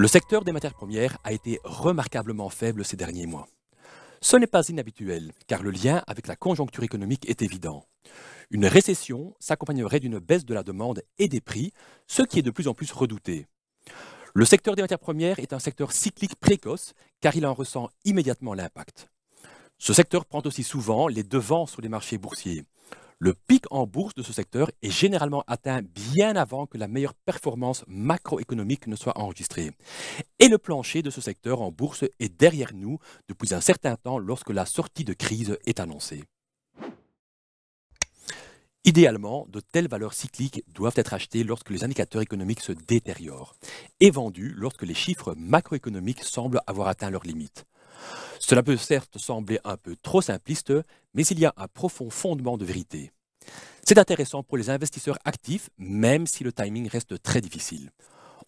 Le secteur des matières premières a été remarquablement faible ces derniers mois. Ce n'est pas inhabituel, car le lien avec la conjoncture économique est évident. Une récession s'accompagnerait d'une baisse de la demande et des prix, ce qui est de plus en plus redouté. Le secteur des matières premières est un secteur cyclique précoce, car il en ressent immédiatement l'impact. Ce secteur prend aussi souvent les devants sur les marchés boursiers. Le pic en bourse de ce secteur est généralement atteint bien avant que la meilleure performance macroéconomique ne soit enregistrée. Et le plancher de ce secteur en bourse est derrière nous depuis un certain temps lorsque la sortie de crise est annoncée. Idéalement, de telles valeurs cycliques doivent être achetées lorsque les indicateurs économiques se détériorent et vendues lorsque les chiffres macroéconomiques semblent avoir atteint leurs limites. Cela peut certes sembler un peu trop simpliste, mais il y a un profond fondement de vérité. C'est intéressant pour les investisseurs actifs, même si le timing reste très difficile.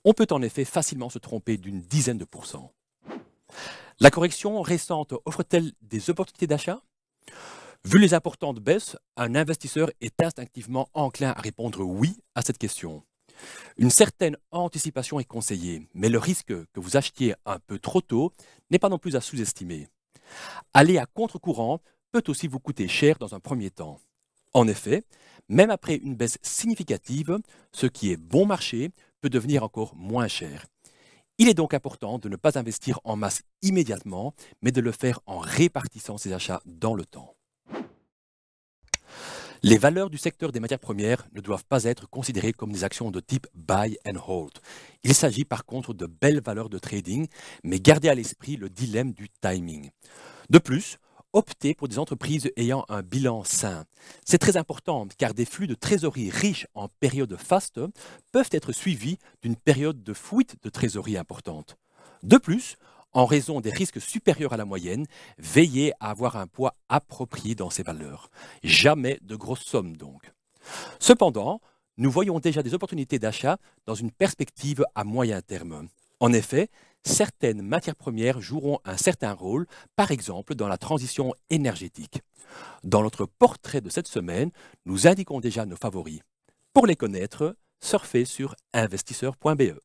On peut en effet facilement se tromper d'une dizaine de pourcents. La correction récente offre-t-elle des opportunités d'achat? Vu les importantes baisses, un investisseur est instinctivement enclin à répondre oui à cette question. Une certaine anticipation est conseillée, mais le risque que vous achetiez un peu trop tôt n'est pas non plus à sous-estimer. Aller à contre-courant peut aussi vous coûter cher dans un premier temps. En effet, même après une baisse significative, ce qui est bon marché peut devenir encore moins cher. Il est donc important de ne pas investir en masse immédiatement, mais de le faire en répartissant ses achats dans le temps. Les valeurs du secteur des matières premières ne doivent pas être considérées comme des actions de type buy and hold. Il s'agit par contre de belles valeurs de trading, mais gardez à l'esprit le dilemme du timing. De plus, optez pour des entreprises ayant un bilan sain. C'est très important car des flux de trésorerie riches en période faste peuvent être suivis d'une période de fuite de trésorerie importante. De plus, en raison des risques supérieurs à la moyenne, veillez à avoir un poids approprié dans ces valeurs. Jamais de grosses sommes donc. Cependant, nous voyons déjà des opportunités d'achat dans une perspective à moyen terme. En effet, certaines matières premières joueront un certain rôle, par exemple dans la transition énergétique. Dans notre portrait de cette semaine, nous indiquons déjà nos favoris. Pour les connaître, surfez sur investisseur.be.